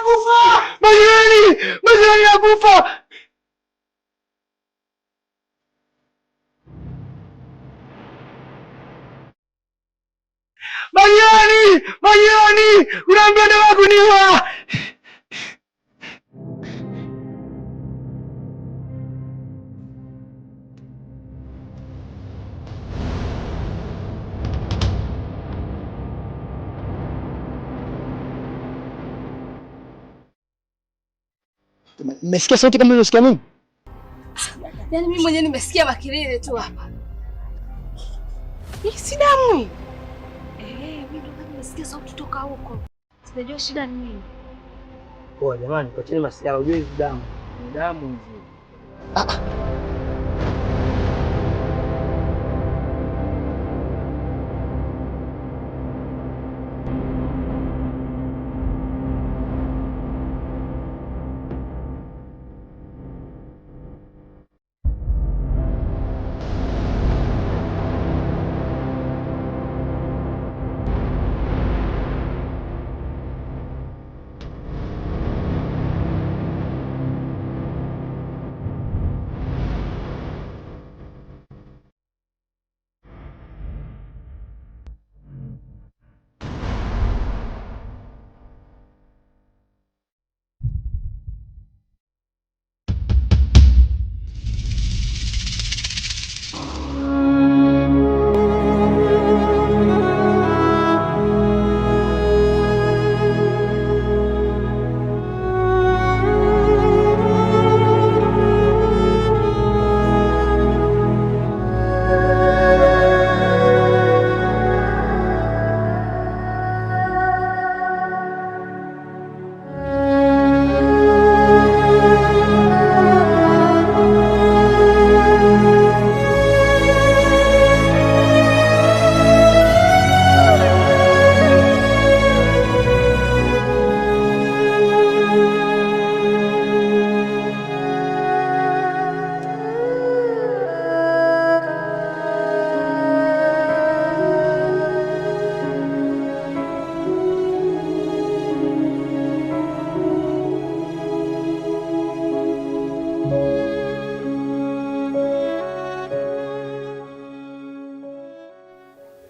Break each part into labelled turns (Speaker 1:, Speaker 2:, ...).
Speaker 1: anakufa! Majirani anakufa! Majirani! Unaambia dawa kuniua! Mmesikia sauti kama unasikia mimi?
Speaker 2: Yaani mimi mwenyewe nimesikia makelele tu hapa. Hii si damu. Mimi ndo nimesikia sauti toka huko. Sijajua shida ni nini.
Speaker 1: Poa jamani, kwa chini masiala ujue hizi damu. Ni damu hizi.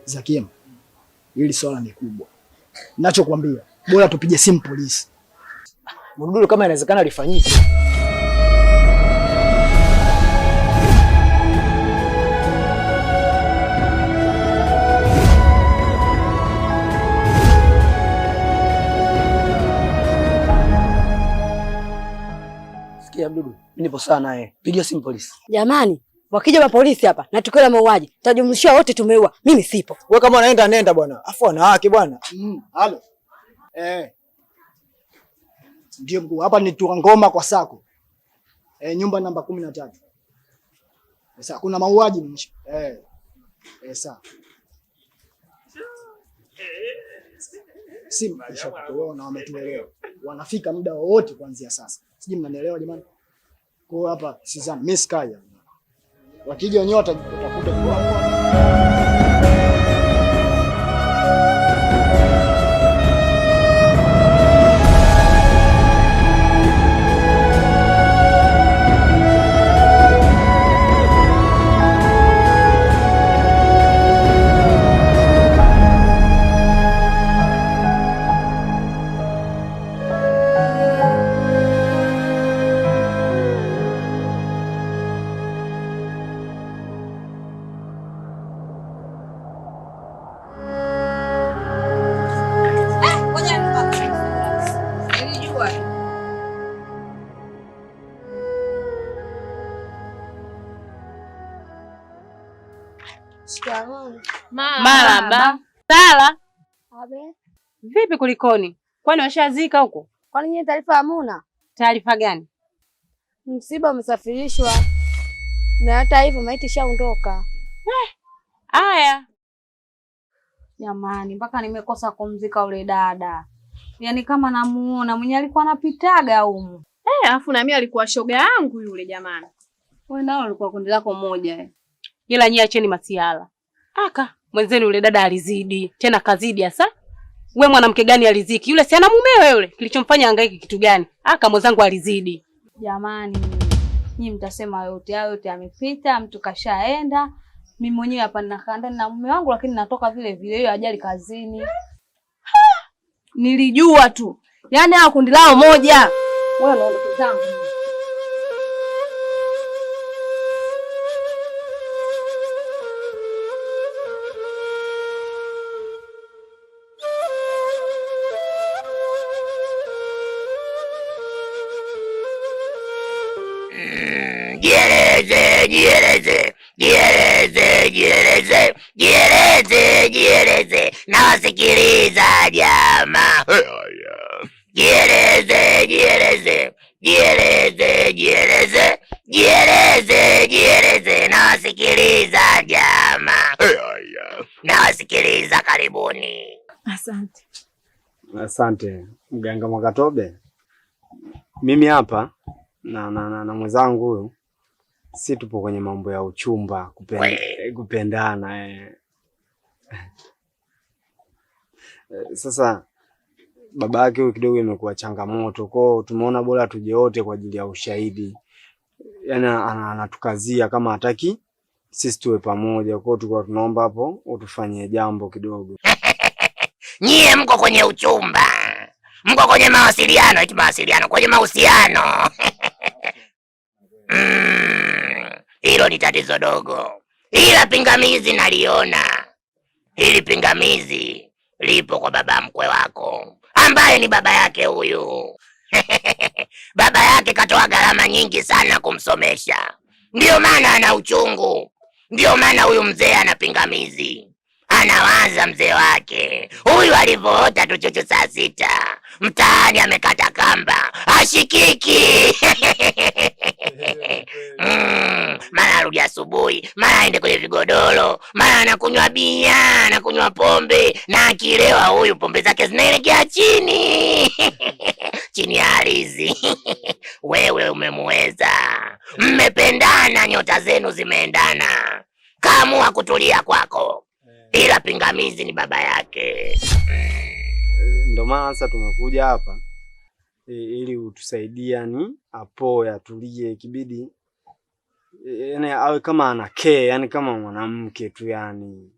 Speaker 1: Zakia, hili swala ni kubwa. Ninachokuambia, bora tupige simu polisi. Mdudulu kama inawezekana lifanyike. Sikia Mdudu, mimi nipo sana naye. Pigia simu polisi.
Speaker 2: Jamani, wakija wa polisi hapa na tukio la mauaji, tutajumlishia wote tumeua. Mimi sipo.
Speaker 1: Wewe kama unaenda nenda bwana. Afu wanawake bwana. Halo. Ndio mkuu, hapa ni Ngoma kwa Sako. Nyumba namba 13. Sasa kuna mauaji mwisho. Sasa. Simu ishakutolewa na wametuelewa. Wanafika muda wowote kuanzia sasa. Sijui mnanielewa jamani? Kwa hiyo hapa sizani mimi sikaya. Wakija wenyewe watakuta kwa
Speaker 3: Marahaba. Sala.
Speaker 2: Abe.
Speaker 3: Vipi kulikoni? Kwani washazika huko?
Speaker 2: Kwani nyinyi taarifa hamuna?
Speaker 3: Taarifa gani?
Speaker 2: Msiba umesafirishwa. Na hata hivyo maiti shaondoka.
Speaker 3: Haya.
Speaker 4: Jamani, mpaka nimekosa kumzika ule dada. Yaani kama namuona mwenye alikuwa anapitaga huko.
Speaker 5: Alafu na mimi alikuwa shoga yangu yule jamani.
Speaker 4: Wewe nao ulikuwa kundi lako moja.
Speaker 3: Ila nyie acheni masiala. Aka, mwenzenu yule dada alizidi, tena kazidi hasa. We mwanamke gani aliziki? Yule si ana mumewe yule. Kilichomfanya hangaiki kitu gani? Kama zangu alizidi.
Speaker 4: Jamani, nyinyi mtasema yote hayo yote yamepita, mtu kashaenda. Mimi mwenyewe hapa ninakaa ndani na mume wangu lakini natoka vile vile, hiyo ajali kazini.
Speaker 2: Nilijua tu. Yaani hao kundi lao moja. Wewe unaondoka zangu.
Speaker 6: Jieleze. Nawasikiliza jamaa. Jieleze. Nawasikiliza jamaa. Nawasikiliza, karibuni.
Speaker 7: Asante mganga Mwakatobe. Mimi hapa na mwenzangu huyu, si tupo kwenye mambo ya uchumba, kupendana. Sasa baba yake huyu kidogo imekuwa changamoto, kwao tumeona bora tuje wote kwa ajili ya ushahidi. Yaani anatukazia kama hataki sisi tuwe pamoja, kwao tulikuwa tunaomba hapo utufanyie jambo kidogo.
Speaker 6: Nyie mko kwenye uchumba, mko kwenye mawasiliano, kwenye mahusiano. Hilo ni tatizo dogo, ila pingamizi naliona. Hili pingamizi lipo kwa baba mkwe wako ambaye ni baba yake huyu. Baba yake katoa gharama nyingi sana kumsomesha, ndio maana ana uchungu. Ndio maana huyu mzee ana pingamizi. Anawaza mzee wake huyu alivyoota tuchuchu saa 6 mtaani, amekata kamba, ashikiki. Mara arudi asubuhi, mara aende kwenye vigodoro, mara anakunywa bia, anakunywa pombe, na akilewa huyu pombe zake zinaelekea chini. Chini ya ardhi. Wewe umemweza, mmependana, nyota zenu zimeendana, kaamua kutulia kwako, ila pingamizi ni baba yake.
Speaker 7: Ndio maana sasa tumekuja hapa ili utusaidia ni apoe, atulie, kibidi yani awe kama anakee, yani kama mwanamke tu yani.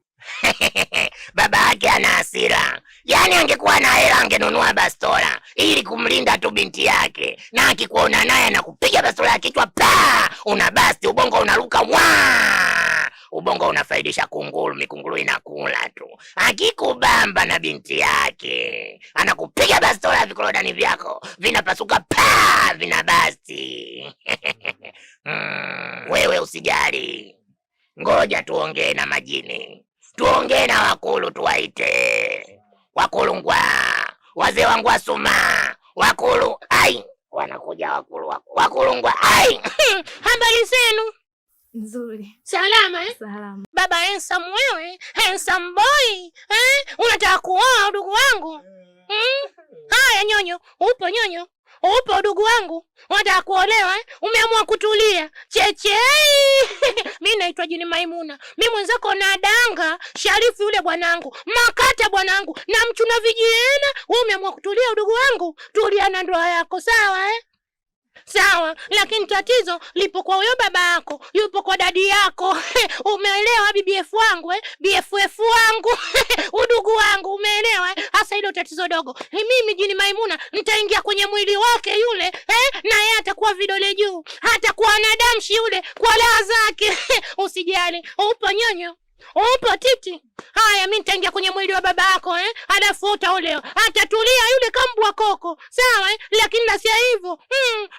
Speaker 6: Baba yake ana hasira. Yaani angekuwa na hela angenunua bastola ili kumlinda tu binti yake, na akikuona naye anakupiga bastola ya kichwa pa, unabasti, ubongo unaruka wa. Ubongo unafaidisha kunguru, mikunguru inakula tu. Akikubamba na binti yake, anakupiga bastola ya vikorodani vyako vinapasuka pa, vinabasti. Wewe usijali. Ngoja tuongee na majini. Tuongee na wakulu, tuwaite. Wakulungwa, wazee wangu wa Suma, wakulu, ai, wanakuja wakulu, wakulungwa, ai. Habari zenu?
Speaker 2: Nzuri.
Speaker 6: Salama eh?
Speaker 2: Salama.
Speaker 6: Baba handsome wewe, handsome boy. Unataka kuoa ndugu wangu? Haya nyonyo, upo nyonyo? Upo ndugu wangu? Unataka kuolewa eh? Umeamua kutulia. Chechei. Mimi naitwa Jini Maimuna. Mimi mwenzako na danga, Sharifu yule bwanangu, Makata bwanangu, na mchuna vijiena. Wewe umeamua kutulia ndugu wangu? Tulia na ndoa yako, sawa eh? Sawa, lakini tatizo lipo kwa huyo baba yako, yupo kwa dadi yako. Umeelewa BBF wangu eh? BFF wangu. Udugu wangu, umeelewa eh? Hasa hilo tatizo dogo. Mimi Jini Maimuna nitaingia kwenye mwili wake yule na yeye atakuwa vidole juu, hatakuwa na damshi yule kwa raha zake. Usijali. Upo nyonyo? Upo titi? Haya, mimi nitaingia kwenye mwili wa baba yako alafu utaolewa. Atatulia yule kambwa koko. Sawa lakini na sia hivyo.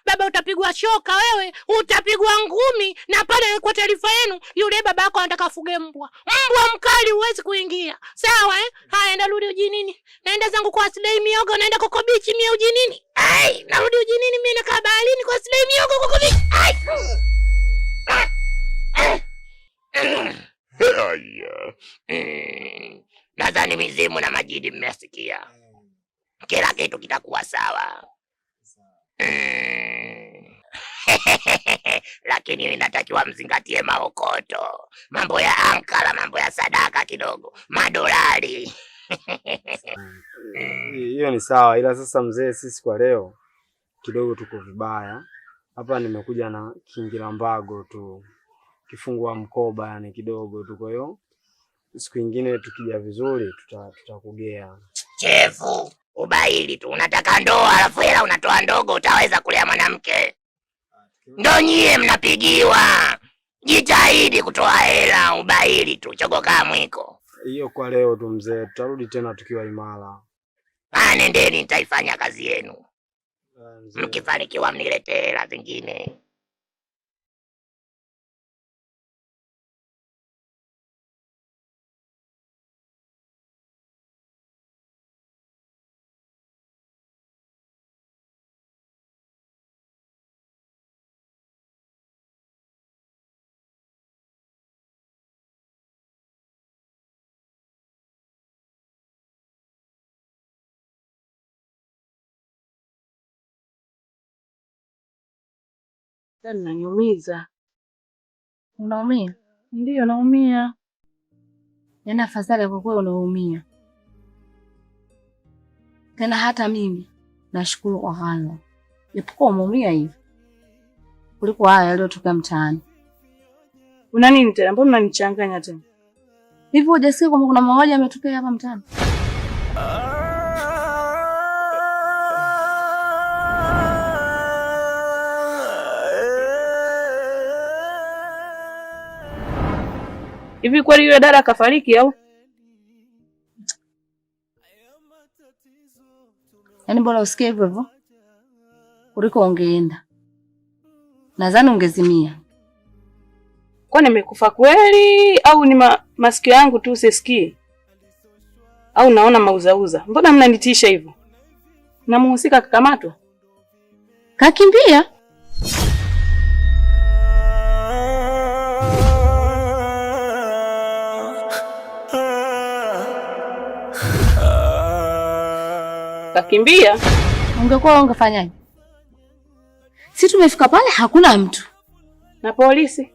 Speaker 6: Baba utapigwa shoka wewe, utapigwa ngumi, na pale kwa taarifa yenu yule baba yako anataka afuge mbwa. Mbwa mkali huwezi kuingia. Sawa Haya, narudi ujinini. Naenda zangu kwa Slay Miogo, naenda Coco Beach mimi ujinini. Ai, narudi ujinini mimi nakaa baharini kwa Slay Miogo Coco Beach. Ai. Nadhani mizimu na majini mmesikia. Kila kitu kitakuwa sawa. Lakini inatakiwa mzingatie maokoto. Mambo ya ankara, mambo ya sadaka kidogo, madolari.
Speaker 7: Hiyo ni sawa, ila sasa mzee, sisi kwa leo kidogo tuko vibaya. Hapa nimekuja na kingira mbago tu, kifungua mkoba yani kidogo tu. Kwa hiyo siku nyingine tukija vizuri tutakugea.
Speaker 6: Chefu, ubaili tu. Unataka ndoa alafu hela unatoa ndogo, utaweza kulea mwanamke? Ndo nyie mnapigiwa. Jitahidi kutoa hela, ubaili tu. Chogoka mwiko.
Speaker 7: Hiyo kwa leo tu mzee, tutarudi tena tukiwa imara.
Speaker 6: Nendeni, nitaifanya kazi yenu. Mkifanikiwa mniletee hela zingine.
Speaker 3: Naniumiza.
Speaker 2: Unaumia?
Speaker 3: Ndio naumia.
Speaker 2: Yaani afadhali kwa kweli unaumia. Tena hata mimi nashukuru kwa hayo. Japokuwa umeumia hivi kuliko haya yaliyotokea mtaani.
Speaker 3: Una nini tena? Mbona unanichanganya tena?
Speaker 2: Hivi hujasikia kwamba kuna mauaji yametokea hapa mtaani?
Speaker 3: Hivi kweli yule dada kafariki au?
Speaker 2: Yaani bora usikie hivyo hivyo kuliko ungeenda. Nadhani ungezimia.
Speaker 3: Kwani amekufa kweli au ni masikio yangu tu usisikii? Au naona mauzauza? Mbona mnanitisha hivyo? Na muhusika kakamatwa?
Speaker 2: Kakimbia?
Speaker 3: Kakimbia?
Speaker 2: Ungekuwa ungefanyaje? Si tumefika pale hakuna mtu.
Speaker 3: Na polisi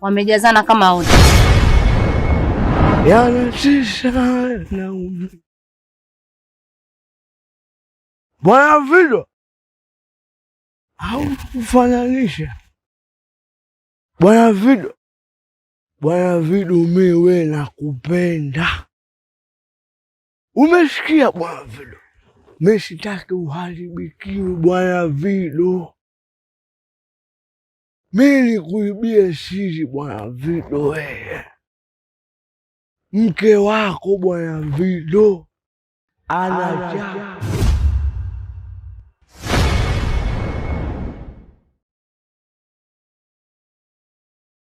Speaker 2: wamejazana kama wote.
Speaker 8: Yanatisha na Bwana Vido, haukufananisha Bwana Vido. Bwana Vido, mimi nakupenda. Umesikia Bwana Vido? Mimi sitaki uharibikiwe Bwana Vido. Mimi nikuibie siri Bwana Vido wewe. Mke wako Bwana Vido anajaa